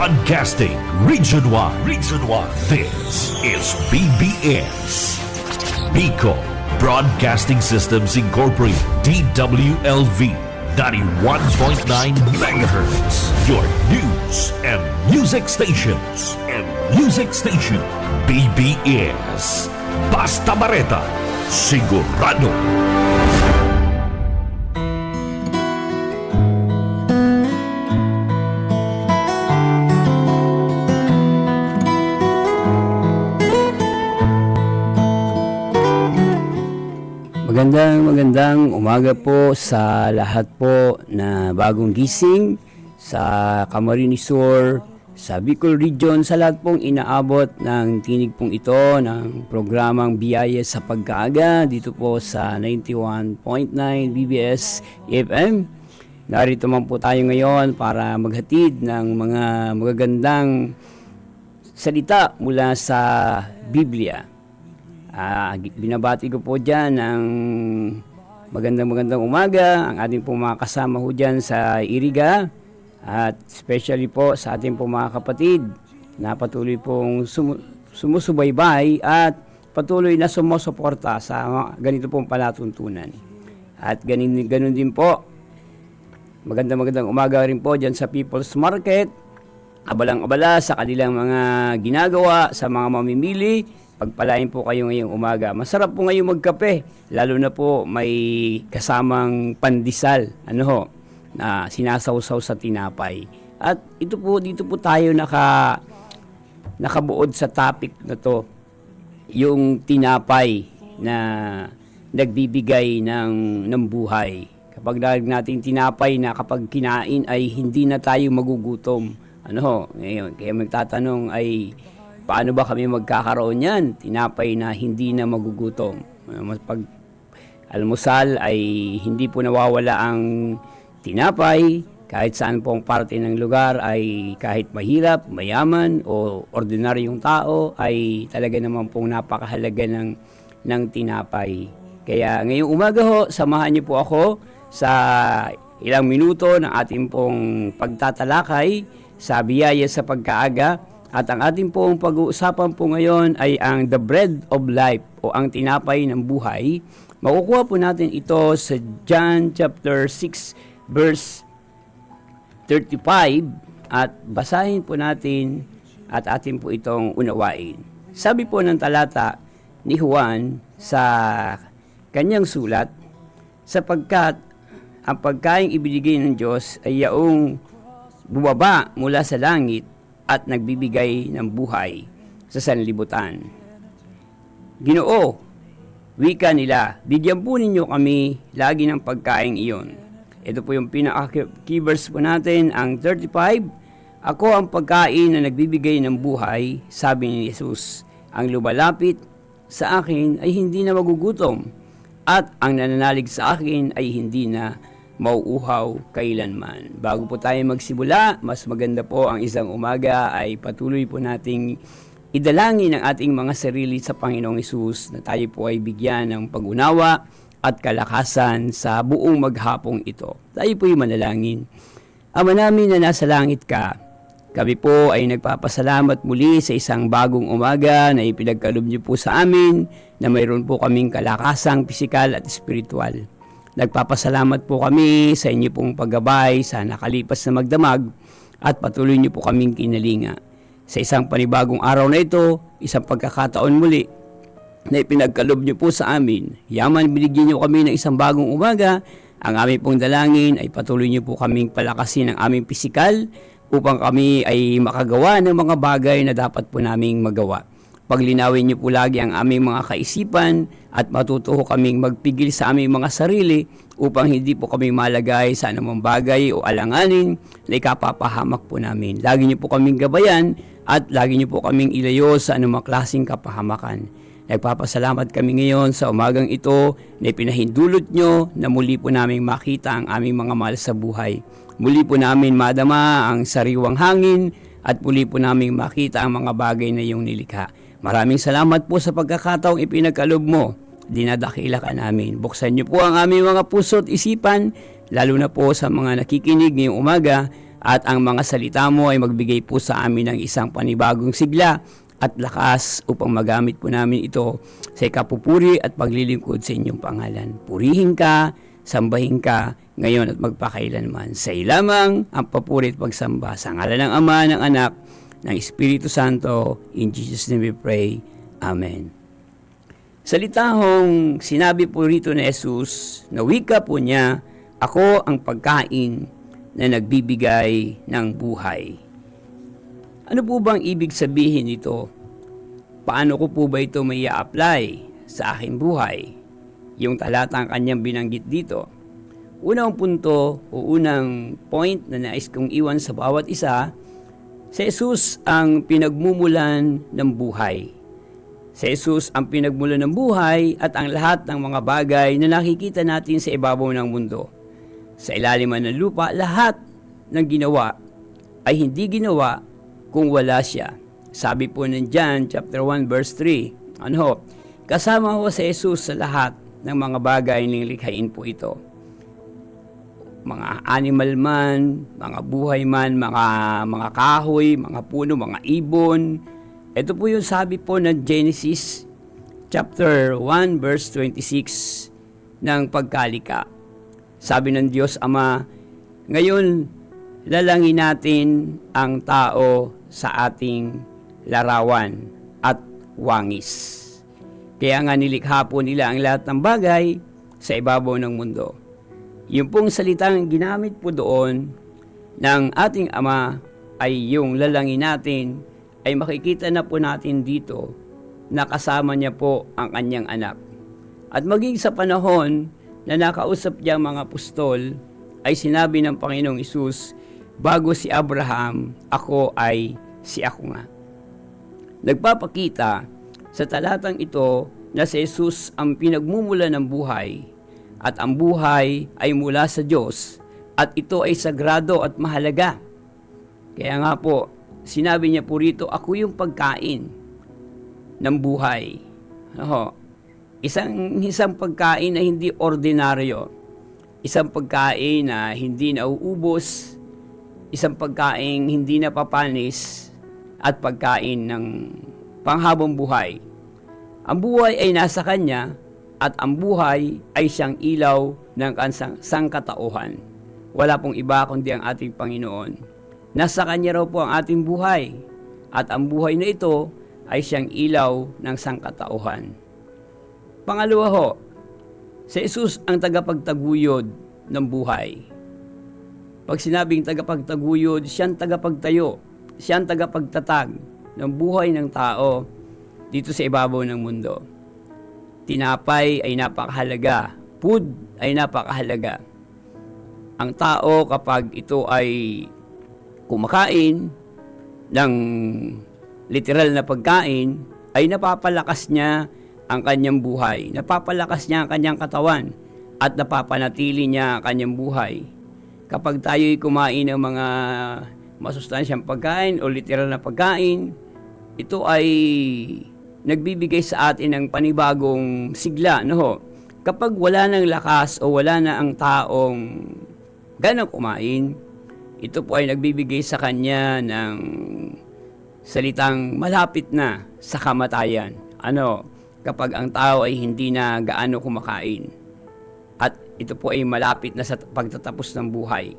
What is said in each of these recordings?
Broadcasting Region 1. Region 1. This is BBS. Bicol Broadcasting Systems Incorporated. DWLV. 91.9 megahertz. Your news and music stations. BBS. Basta Bareta. Sigurado. Magandang umaga po sa lahat po na bagong gising sa Camarines Sur, sa Bicol Region, sa lahat pong inaabot ng tinig pong ito ng programang Biyaya sa Pagkaaga dito po sa 91.9 BBS FM. Narito man po tayo ngayon para maghatid ng mga magagandang salita mula sa Biblia. Binabati ko po dyan ng magandang umaga ang ating po mga kasama ho dyan sa Iriga at especially po sa ating po mga kapatid na patuloy pong sumusubaybay at patuloy na sumusuporta sa ganito pong palatuntunan. At ganun din po, magandang umaga rin po dyan sa People's Market, abalang-abala sa kanilang mga ginagawa, sa mga mamimili. Pagpalain po kayo ngayong umaga. Masarap po ngayong magkape, lalo na po may kasamang pandesal, na sinasawsaw sa tinapay. At dito po tayo nakabuod sa topic na to, yung tinapay na nagbibigay ng buhay. Kapag natin tinapay na kapag kinain ay hindi na tayo magugutom. Ngayon, kaya magtatanong ay paano ba kami magkakaroon yan? Tinapay na hindi na magugutom. Pag almusal ay hindi po nawawala ang tinapay. Kahit saan pong parte ng lugar ay kahit mahirap, mayaman o ordinaryong tao ay talaga naman pong napakahalaga ng tinapay. Kaya ngayong umaga ho, samahan niyo po ako sa ilang minuto ng ating pong pagtatalakay sa Biyaya sa Pagkaaga. At ang ating pong pag-uusapan po ngayon ay ang The Bread of Life o ang tinapay ng buhay. Makukuha po natin ito sa John chapter 6 verse 35 at basahin po natin at atin po itong unawain. Sabi po ng talata ni Juan sa kanyang sulat, sapagkat ang pagkaing ibinigay ng Diyos ay yaong bumaba mula sa langit at nagbibigay ng buhay sa sanlibutan. Ginoo, wika nila, bigyan po ninyo kami lagi ng pagkain iyon. Ito po yung pinaka-key verse po natin, ang 35. Ako ang pagkain na nagbibigay ng buhay, sabi ni Jesus. Ang lumalapit sa akin ay hindi na magugutom, at ang nananalig sa akin ay hindi na mauuhaw kailanman. Bago po tayo magsimula, mas maganda po ang isang umaga ay patuloy po nating idalangin ang ating mga sarili sa Panginoong Hesus na tayo po ay bigyan ng pag-unawa at kalakasan sa buong maghapong ito. Tayo po ay manalangin. Ama namin na nasa langit ka, kami po ay nagpapasalamat muli sa isang bagong umaga na ipinagkaloob niyo po sa amin na mayroon po kaming kalakasang pisikal at espiritual. Nagpapasalamat po kami sa inyo pong paggabay sa nakalipas na magdamag at patuloy niyo po kaming kinalinga. Sa isang panibagong araw na ito, isang pagkakataon muli na ipinagkaloob niyo po sa amin. Yaman binigyan niyo kami ng isang bagong umaga. Ang aming pong dalangin ay patuloy niyo po kaming palakasin ang aming pisikal upang kami ay makagawa ng mga bagay na dapat po naming magawa. Paglinawin niyo po lagi ang aming mga kaisipan at matutuho kaming magpigil sa aming mga sarili upang hindi po kami malagay sa anumang bagay o alanganin na ikapapahamak po namin. Lagi niyo po kaming gabayan at lagi niyo po kaming ilayo sa anumang klaseng kapahamakan. Nagpapasalamat kami ngayon sa umagang ito na ipinahindulot niyo na muli po namin makita ang aming mga mahal sa buhay. Muli po namin madama ang sariwang hangin at muli po namin makita ang mga bagay na iyong nilikha. Maraming salamat po sa pagkakataong ipinagkaloob mo. Dinadakila ka namin. Buksan niyo po ang aming mga puso at isipan, lalo na po sa mga nakikinig ngayong umaga At ang mga salita mo ay magbigay po sa amin ng isang panibagong sigla at lakas upang magamit po namin ito sa ikapupuri at paglilingkod sa inyong pangalan. Purihin ka, sambahin ka, ngayon at magpakailanman. Sa iyo lamang ang papuri at pagsamba sa ngalan ng Ama, ng Anak, ng Espiritu Santo. In Jesus' name we pray. Amen. Salitahong sinabi po rito ni Jesus, na wika po niya, ako ang pagkain na nagbibigay ng buhay. Ano po bang ibig sabihin nito? Paano ko po ba ito may apply sa aking buhay? Yung talatang kanyang binanggit dito. Unang punto o unang point na nais kong iwan sa bawat isa, si Jesus ang pinagmumulan ng buhay. Si Jesus ang pinagmulan ng buhay at ang lahat ng mga bagay na nakikita natin sa ibabaw ng mundo. Sa ilalim ng lupa, lahat ng ginawa ay hindi ginawa kung wala siya. Sabi po ng John chapter 1 verse 3, kasama ho si Jesus sa lahat ng mga bagay na nilikhain po ito. Mga animal man, mga buhay man, mga kahoy, mga puno, mga ibon. Ito po yung sabi po ng Genesis chapter 1 verse 26 ng pagkalika. Sabi ng Diyos Ama, ngayon lalangin natin ang tao sa ating larawan at wangis. Kaya nga nilikha po nila ang lahat ng bagay sa ibabaw ng mundo. Yung pong salitang ginamit po doon ng ating Ama ay yung lalangin natin, ay makikita na po natin dito na kasama niya po ang kanyang anak. At maging sa panahon na nakausap niya mga apostol, ay sinabi ng Panginoong Hesus, bago si Abraham, ako ay si ako nga. Nagpapakita sa talatang ito na si Jesus ang pinagmumula ng buhay at ang buhay ay mula sa Diyos at ito ay sagrado at mahalaga. Kaya nga po, sinabi niya po rito, ako yung pagkain ng buhay. Isang pagkain na hindi ordinaryo. Isang pagkain na hindi nauubos. Isang pagkain hindi napapanis. At pagkain ng panghabang buhay. Ang buhay ay nasa Kanya at ang buhay ay siyang ilaw ng sangkatauhan. Wala pong iba kundi ang ating Panginoon. Nasa Kanya raw po ang ating buhay at ang buhay na ito ay siyang ilaw ng sangkatauhan. Pangalawa ho, si Jesus ang tagapagtaguyod ng buhay. Pag sinabing tagapagtaguyod, siyang tagapagtayo, siyang tagapagtatag ng buhay ng tao dito sa ibabaw ng mundo. Tinapay ay napakahalaga, food ay napakahalaga. Ang tao kapag ito ay kumakain ng literal na pagkain, ay napapalakas niya ang kanyang buhay. Napapalakas niya ang kanyang katawan at napapanatili niya ang kanyang buhay. Kapag tayo'y kumain ng mga masustansyang pagkain o literal na pagkain, ito ay nagbibigay sa atin ng panibagong sigla. Kapag wala ng lakas o wala na ang taong ganang kumain, ito po ay nagbibigay sa kanya ng salitang malapit na sa kamatayan. Kapag ang tao ay hindi na gaano kumakain. At ito po ay malapit na sa pagtatapos ng buhay.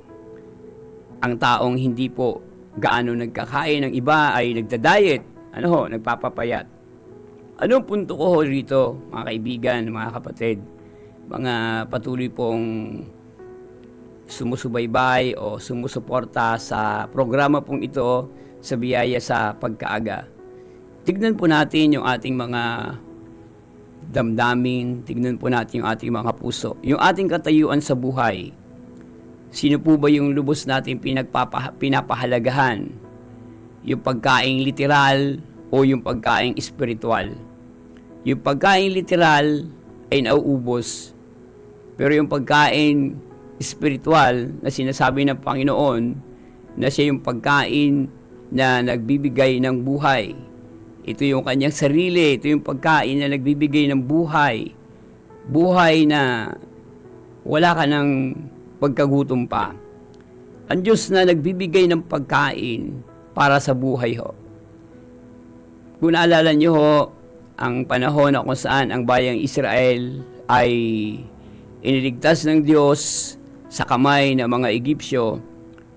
Ang taong hindi po gaano nagkakain, ang iba ay nagda-diet, nagpapapayat. Anong punto ko rito, mga kaibigan, mga kapatid, mga patuloy pong sumusubaybay o sumusuporta sa programa pong ito sa biyaya sa pagkaaga. Tignan po natin yung ating mga damdamin, tignan po natin yung ating mga puso, yung ating katayuan sa buhay. Sino po ba yung lubos natin pinapahalagahan? Yung pagkaing literal o yung pagkaing espiritual? Yung pagkaing literal ay nauubos, pero yung pagkain espiritual na sinasabi ng Panginoon na siya yung pagkain na nagbibigay ng buhay. Ito yung kanyang sarili, ito yung pagkain na nagbibigay ng buhay. Buhay na wala ka ng pagkagutom pa. Ang Diyos na nagbibigay ng pagkain para sa buhay ho. Kung naalala niyo ho, ang panahon na kung saan ang bayang Israel ay iniligtas ng Diyos sa kamay ng mga Egyptyo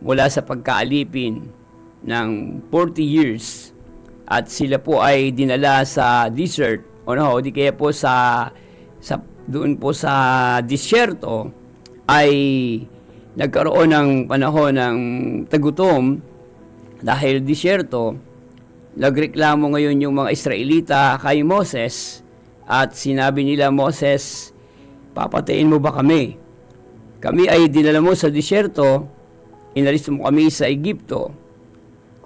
mula sa pagkaalipin ng 40 years at sila po ay dinala sa desert o di kaya po doon po sa disyerto ay nagkaroon ng panahon ng tagutom dahil disyerto. Nagreklamo ngayon yung mga Israelita kay Moses at sinabi nila, Moses, papatayin mo ba kami? Kami ay dinala mo sa disyerto, inalis mo kami sa Egypto.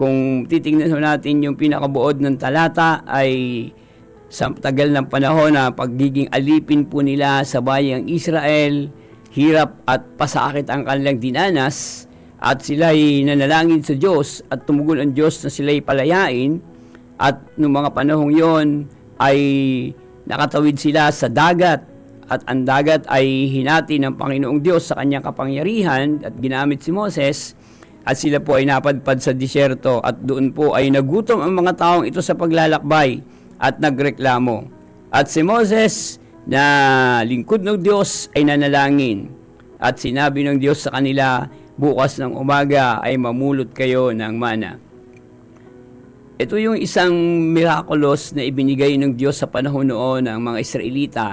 Kung titingnan natin yung pinakabuod ng talata ay sa tagal ng panahon na pagiging alipin po nila sa bayang Israel, hirap at pasakit ang kanilang dinanas, at sila'y nanalangin sa Diyos at tumugon ang Diyos na sila'y palayain, at noong mga panahong yon ay nakatawid sila sa dagat at ang dagat ay hinati ng Panginoong Diyos sa kanyang kapangyarihan at ginamit si Moses at sila po ay napadpad sa disyerto at doon po ay nagutom ang mga taong ito sa paglalakbay at nagreklamo. At si Moses na lingkod ng Diyos ay nanalangin at sinabi ng Diyos sa kanila, bukas ng umaga ay mamulot kayo ng mana. Ito yung isang miraculous na ibinigay ng Diyos sa panahon noon ng mga Israelita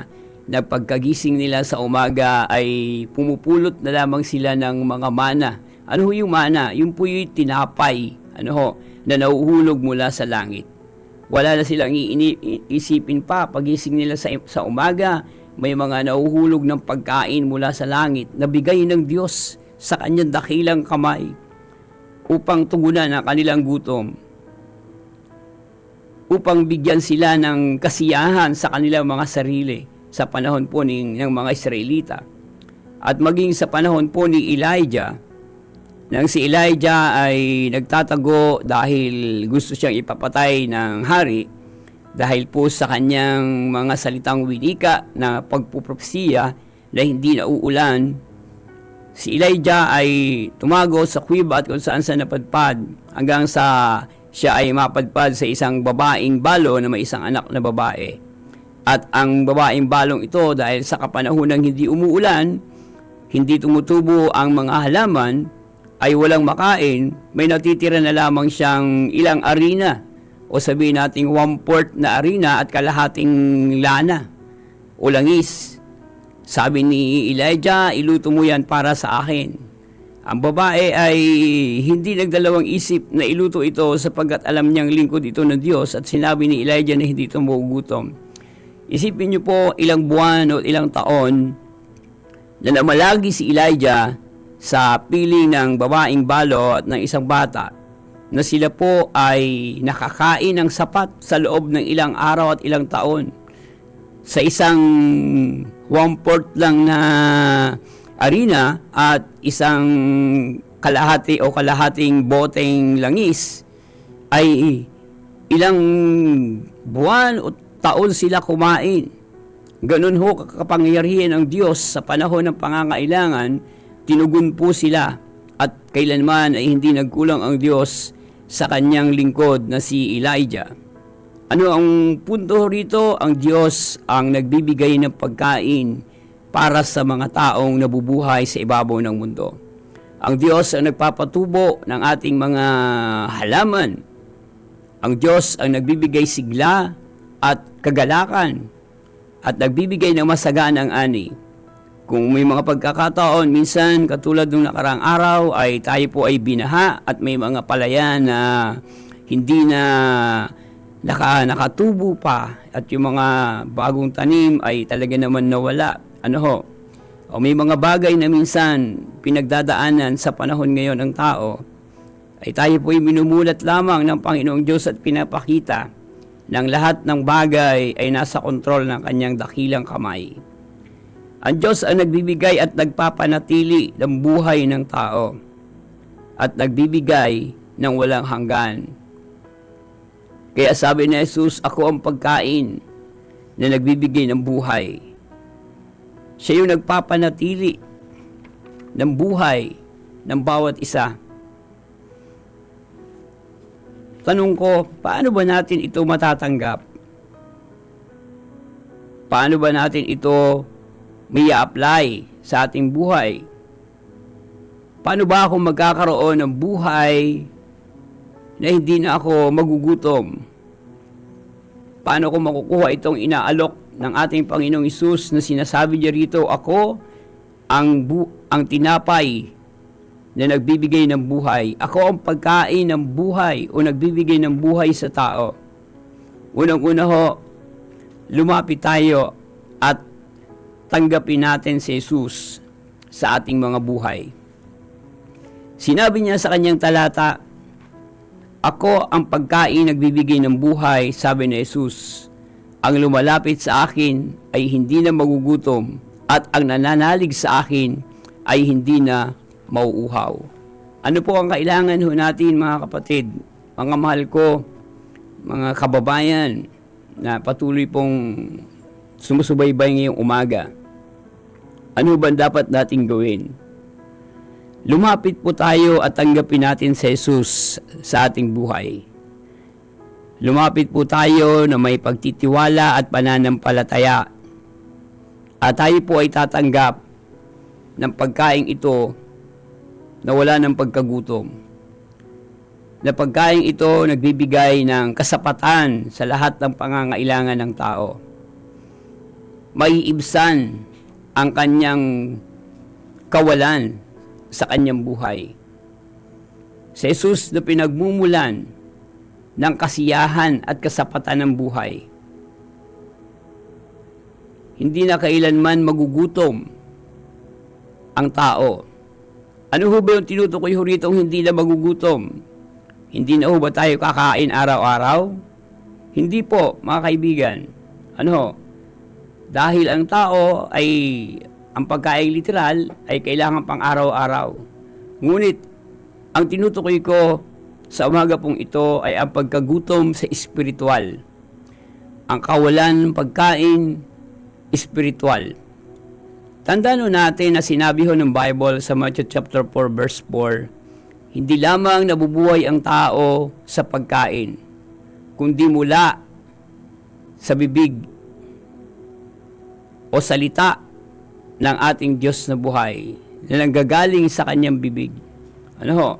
na pagkagising nila sa umaga ay pumupulot na lamang sila ng mga mana. Ano yung mana? Yung po yung tinapay na nauhulog mula sa langit. Wala na silang iisipin pa pagising nila sa umaga, may mga nauhulog ng pagkain mula sa langit na bigay ng Diyos sa kanyang dakilang kamay upang tugunan ang kanilang gutom, upang bigyan sila ng kasiyahan sa kanilang mga sarili sa panahon po ng mga Israelita. At maging sa panahon po ni Elijah, nang si Elijah ay nagtatago dahil gusto siyang ipapatay ng hari, dahil po sa kanyang mga salitang winika na pagpupropesiya na hindi nauulan, si Elijah ay tumago sa kuweba at kung saan sa napadpad hanggang sa siya ay mapadpad sa isang babaeng balo na may isang anak na babae. At ang babaeng balong ito, dahil sa kapanahonang hindi umuulan, hindi tumutubo ang mga halaman, ay walang makain, may natitira na lamang siyang ilang arena o sabihin nating 1/4 na arena at kalahating lana o langis. Sabi ni Elijah, iluto mo yan para sa akin. Ang babae ay hindi nagdalawang isip na iluto ito sapagkat alam niyang lingkod ito ng Diyos at sinabi ni Elijah na hindi ito magugutom. Isipin niyo po ilang buwan o ilang taon na namalagi si Elijah sa piling ng babaeng balo at ng isang bata na sila po ay nakakain ng sapat sa loob ng ilang araw at ilang taon. Sa isang 1/4 lang na arena at isang kalahati o kalahating boteng langis ay ilang buwan o taon sila kumain. Ganun ho kapangyarihan ng Diyos sa panahon ng pangangailangan, tinugon po sila at kailanman ay hindi nagkulang ang Diyos sa kanyang lingkod na si Elijah. Ano ang punto rito? Ang Diyos ang nagbibigay ng pagkain para sa mga taong nabubuhay sa ibabaw ng mundo. Ang Diyos ang nagpapatubo ng ating mga halaman. Ang Diyos ang nagbibigay sigla at kagalakan at nagbibigay ng masaganang ani. Kung may mga pagkakataon, minsan katulad ng nakaraang araw ay tayo po ay binaha at may mga palayan na hindi na nakatubo pa at yung mga bagong tanim ay talaga naman nawala. O may mga bagay na minsan pinagdadaanan sa panahon ngayon ng tao, ay tayo po ay minumulat lamang ng Panginoong Diyos at pinapakita ng lahat ng bagay ay nasa kontrol ng kanyang dakilang kamay. Ang Diyos ang nagbibigay at nagpapanatili ng buhay ng tao at nagbibigay ng walang hanggan. Kaya sabi ni Jesus, ako ang pagkain na nagbibigay ng buhay. Siya yung nagpapanatili ng buhay ng bawat isa. Tanong ko, paano ba natin ito matatanggap? Paano ba natin ito may apply sa ating buhay? Paano ba ako magkakaroon ng buhay na hindi na ako magugutom? Paano ko makukuha itong inaalok ng ating Panginoong Hesus na sinasabi niya rito, ako ang tinapay na nagbibigay ng buhay. Ako ang pagkain ng buhay o nagbibigay ng buhay sa tao. Unang-una ho, lumapit tayo at tanggapin natin si Jesus sa ating mga buhay. Sinabi niya sa kanyang talata, ako ang pagkain nagbibigay ng buhay, sabi ni Jesus. Ang lumalapit sa akin ay hindi na magugutom at ang nananalig sa akin ay hindi na mauuhaw. Ano po ang kailangan ho natin mga kapatid, mga mahal ko, mga kababayan na patuloy pong sumusubaybay ngayong umaga? Ano ba dapat nating gawin? Lumapit po tayo at tanggapin natin si Jesus sa ating buhay. Lumapit po tayo na may pagtitiwala at pananampalataya. At tayo po ay tatanggap ng pagkain ito na wala ng pagkagutom. Na pagkain ito nagbibigay ng kasapatan sa lahat ng pangangailangan ng tao. Maiibsan ang kanyang kawalan sa kanyang buhay. Si Jesus na pinagmumulan ng kasiyahan at kasapatan ng buhay. Hindi na kailanman magugutom ang tao. Ano ho ba yung tinutukoy ho rito hindi na magugutom? Hindi na ho ba tayo kakain araw-araw? Hindi po, mga kaibigan. Ano ho? Dahil ang tao ay, ang pagkain literal ay kailangan pang araw-araw. Ngunit, ang tinutukoy ko sa umaga pong ito ay ang pagkagutom sa espiritual. Ang kawalan ng pagkain espiritual. Tandaan natin na sinabi ho ng Bible sa Matthew chapter 4 verse 4, hindi lamang nabubuhay ang tao sa pagkain, kundi mula sa bibig o salita ng ating Diyos na buhay na nanggagaling sa kanyang bibig. Ano ho?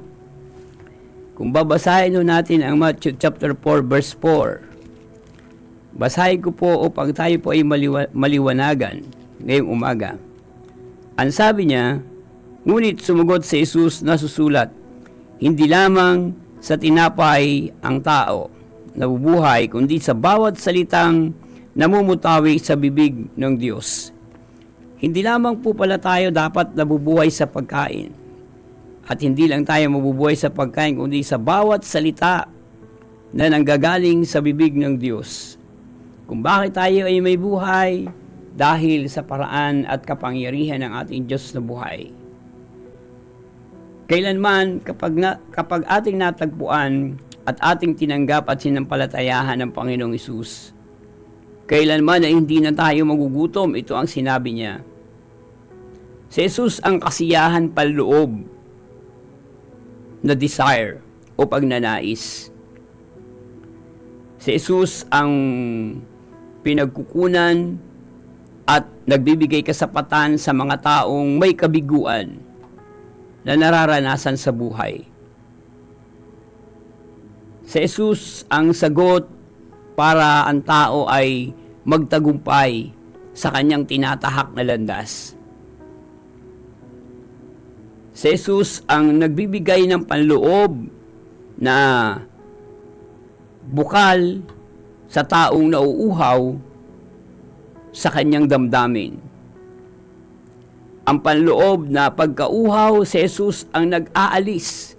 Kung babasahin ho natin ang Matthew chapter 4 verse 4, basahin ko po upang tayo po ay maliwanagan ngayong umaga. Ang sabi niya, ngunit sumagot si Jesus na susulat, hindi lamang sa tinapay ang tao nabubuhay, kundi sa bawat salitang namumutawi sa bibig ng Diyos. Hindi lamang po pala tayo dapat nabubuhay sa pagkain. At hindi lang tayo mabubuhay sa pagkain, kundi sa bawat salita na nanggagaling sa bibig ng Diyos. Kung bakit tayo ay may buhay, dahil sa paraan at kapangyarihan ng ating Diyos na buhay. Kailanman, kapag ating natagpuan at ating tinanggap at sinampalatayahan ng Panginoong Hesus, kailanman ay hindi na tayo magugutom, ito ang sinabi niya. Si Jesus ang kasiyahan panloob na desire o pagnanais. Si Jesus ang pinagkukunan at nagbibigay kasapatan sa mga taong may kabiguan na nararanasan sa buhay. Si Jesus ang sagot para ang tao ay magtagumpay sa kanyang tinatahak na landas. Si Jesus ang nagbibigay ng panloob na bukal sa taong nauuhaw sa kanyang damdamin. Ang panloob na pagkauhaw, si Jesus ang nag-aalis.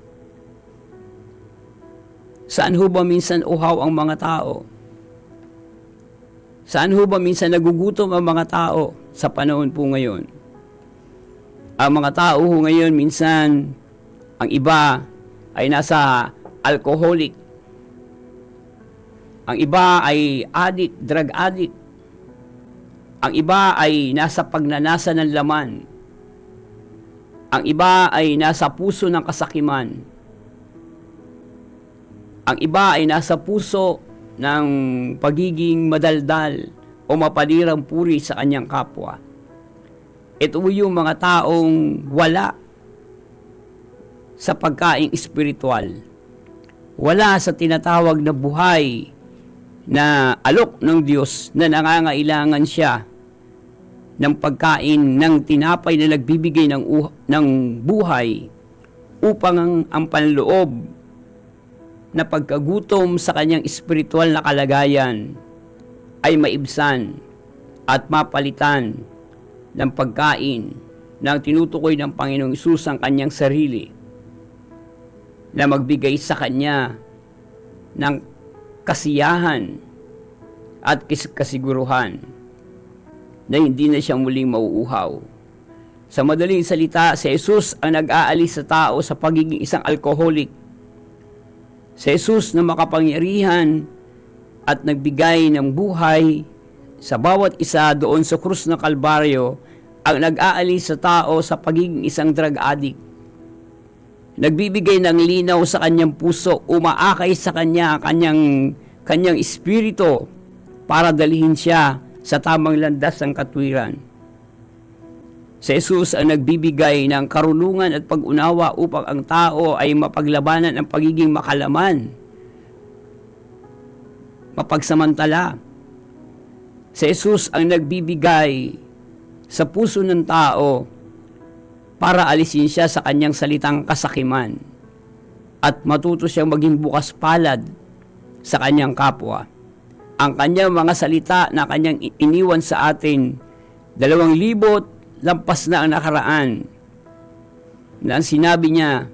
Saan ho ba minsan uhaw ang mga tao? Saan ho ba minsan nagugutom ang mga tao sa panahon po ngayon? Ang mga tao ho ngayon minsan, ang iba ay nasa alcoholic. Ang iba ay addict, drug addict. Ang iba ay nasa pagnanasa ng laman. Ang iba ay nasa puso ng kasakiman. Ang iba ay nasa puso ng pagiging madaldal o mapalirang puri sa kanyang kapwa. Ito yung mga taong wala sa pagkaing espiritual. Wala sa tinatawag na buhay na alok ng Diyos na nangangailangan siya ng pagkain ng tinapay na nagbibigay ng buhay upang ang panloob na pagkagutom sa kanyang espiritual na kalagayan ay maibsan at mapalitan ng pagkain ng tinutukoy ng Panginoong Hesus ang kanyang sarili na magbigay sa kanya ng kasiyahan at kasiguruhan na hindi na siya muling mauuhaw. Sa madaling salita, si Jesus ang nag-aalis sa tao sa pagiging isang alcoholic. Si Jesus na makapangyarihan at nagbigay ng buhay sa bawat isa doon sa krus ng Kalbaryo, ang nag-aalis sa tao sa pagiging isang drug addict. Nagbibigay ng linaw sa kanyang puso, umaakay sa kanya kanyang espiritu para dalhin siya sa tamang landas ng katwiran. Si Jesus ang nagbibigay ng karunungan at pag-unawa upang ang tao ay mapaglabanan ang pagiging makalaman, mapagsamantala. Si Jesus ang nagbibigay sa puso ng tao para alisin siya sa kanyang salitang kasakiman at matuto siyang maging bukas palad sa kanyang kapwa. Ang kanyang mga salita na kanyang iniwan sa atin, 2,000 lampas na ang nakaraan, na ang sinabi niya,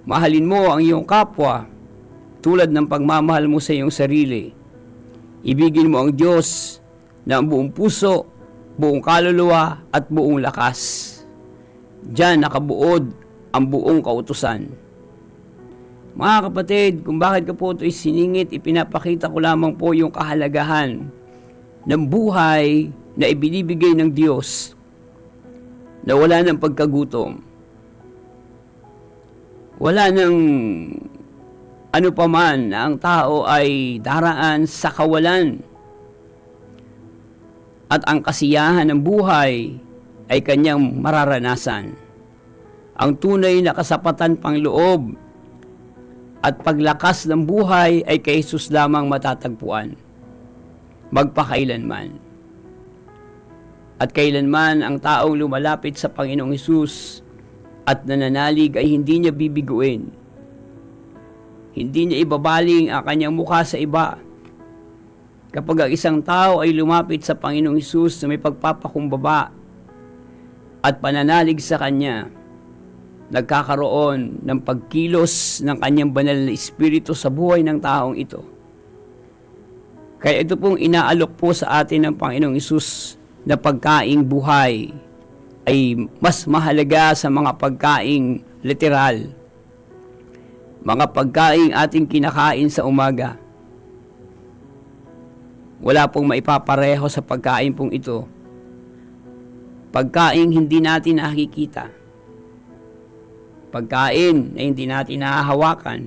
mahalin mo ang iyong kapwa tulad ng pagmamahal mo sa iyong sarili. Ibigin mo ang Diyos na ang buong puso, buong kaluluwa at buong lakas. Diyan nakabuod ang buong kautusan. Mga kapatid, kung bakit ko po ito isiningit, ipinapakita ko lamang po yung kahalagahan ng buhay na ibinibigay ng Diyos na wala ng pagkagutom. Wala ng ano paman na ang tao ay daraan sa kawalan. At ang kasiyahan ng buhay ay kanyang mararanasan. Ang tunay na kasapatan pang loob at paglakas ng buhay ay kay Jesus lamang matatagpuan, magpakailanman. At kailanman ang taong lumalapit sa Panginoong Hesus at nananalig ay hindi niya bibiguin. Hindi niya ibabaling ang kanyang mukha sa iba. Kapag ang isang tao ay lumapit sa Panginoong Hesus na may pagpapakumbaba at pananalig sa Kanya, nagkakaroon ng pagkilos ng kanyang banal na espiritu sa buhay ng taong ito. Kaya ito pong inaalok po sa atin ng Panginoong Hesus na pagkaing buhay ay mas mahalaga sa mga pagkaing literal. Mga pagkaing ating kinakain sa umaga. Wala pong maipapareho sa pagkain pong ito. Pagkaing hindi natin nakikita. Pagkain na hindi natin nahahawakan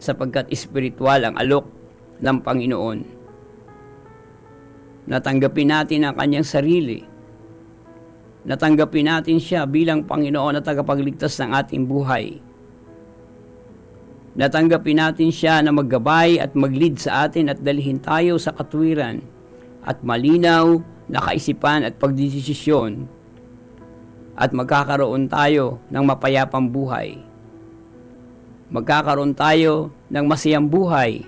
sapagkat espiritual ang alok ng Panginoon. Natanggapin natin ang kanyang sarili. Natanggapin natin siya bilang Panginoon na tagapagligtas ng ating buhay. Natanggapin natin siya na maggabay at mag-lead sa atin at dalhin tayo sa katwiran at malinaw na kaisipan at pagdesisyon at magkakaroon tayo ng mapayapang buhay. Magkakaroon tayo ng masayang buhay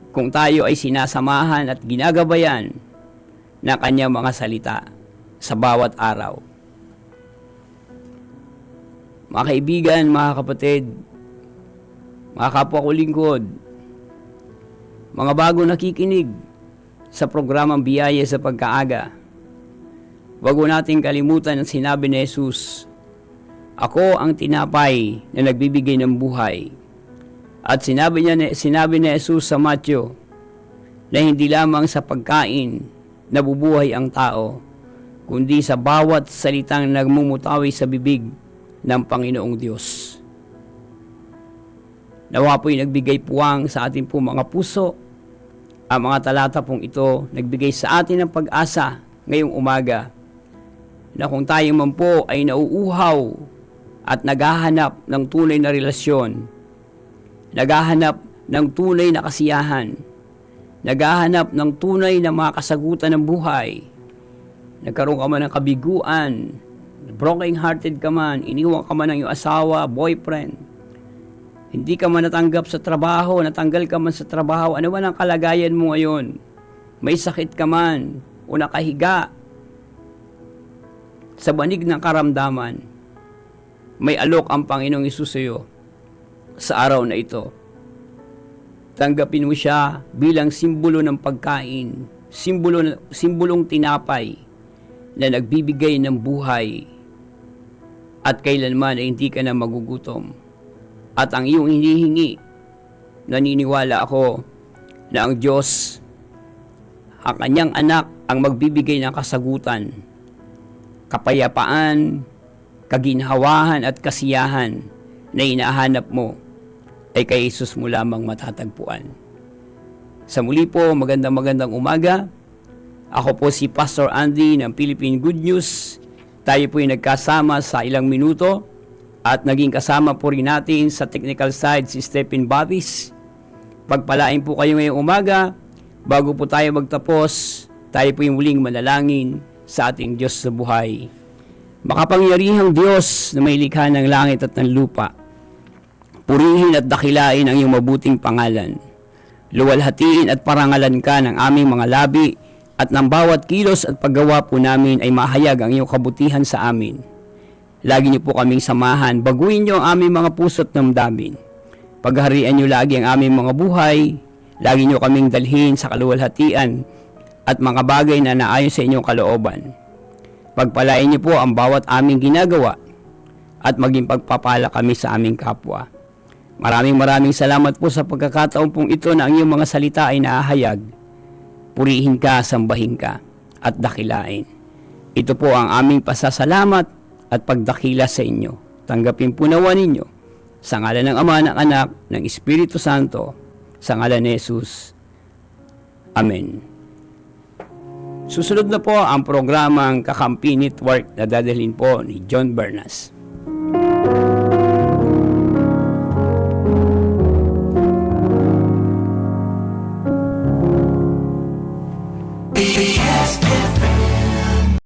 kung tayo ay sinasamahan at ginagabayan ng kanyang mga salita sa bawat araw. Mga kaibigan, mga kapatid, mga kapwa ko lingkod, mga bago nakikinig sa programang Biyaya sa Pagkaaga, huwag nating kalimutan ang sinabi ni Jesus, ako ang tinapay na nagbibigay ng buhay. At sinabi ni Jesus sa Matthew na hindi lamang sa pagkain nabubuhay ang tao, kundi sa bawat salitang nagmumutawi sa bibig ng Panginoong Diyos. Nawa po'y nagbigay puwang sa ating po mga puso. Ang mga talata pong ito nagbigay sa atin ng pag-asa ngayong umaga na kung tayo man po ay nauuhaw at naghahanap ng tunay na relasyon, naghahanap ng tunay na kasiyahan, naghahanap ng tunay na mga kasagutan ng buhay, nagkaroon ka man ng kabiguan, broken-hearted ka man, iniwan ka man ng iyong asawa, boyfriend, hindi ka man natanggap sa trabaho, natanggal ka man sa trabaho, ano man ang kalagayan mo ngayon, may sakit ka man, o nakahiga sa banig ng karamdaman, may alok ang Panginoong Hesus sa iyo sa araw na ito. Tanggapin mo siya bilang simbolo ng pagkain, simbolong tinapay na nagbibigay ng buhay at kailanman ay hindi ka na magugutom. At ang iyong hinihingi, naniniwala ako na ang Diyos, ang kanyang anak, ang magbibigay ng kasagutan, kapayapaan, kaginhawahan at kasiyahan na hinahanap mo ay kay Jesus mo lamang matatagpuan. Sa muli po, magandang umaga. Ako po si Pastor Andy ng Philippine Good News. Tayo po ay nagkasama sa ilang minuto at naging kasama po rin natin sa technical side si Stephen Babis. Pagpalain po kayo ngayong umaga. Bago po tayo magtapos, tayo po yung muling manalangin sa ating Diyos sa buhay. Makapangyarihang Diyos na may likha ng langit at ng lupa, purihin at dakilain ang iyong mabuting pangalan. Luwalhatiin at parangalan ka ng aming mga labi at ng bawat kilos at paggawa po namin ay mahayag ang iyong kabutihan sa amin. Lagi niyo po kaming samahan, baguhin niyo ang aming mga puso't damdamin. Pagharian niyo lagi ang aming mga buhay, lagi niyo kaming dalhin sa kaluwalhatian at mga bagay na naayon sa inyong kalooban. Pagpalain niyo po ang bawat aming ginagawa at maging pagpapala kami sa aming kapwa. Maraming salamat po sa pagkakataon pong ito na ang iyong mga salita ay naahayag. Purihin ka, sambahin ka at dakilain. Ito po ang aming pasasalamat at pagdakila sa inyo. Tanggapin po nawa ninyo sa ngalan ng Ama, ng Anak, ng Espiritu Santo, sa ngalan ni Jesus. Amen. Susunod na po ang programang Kakampi Network na dadalhin po ni John Bernas.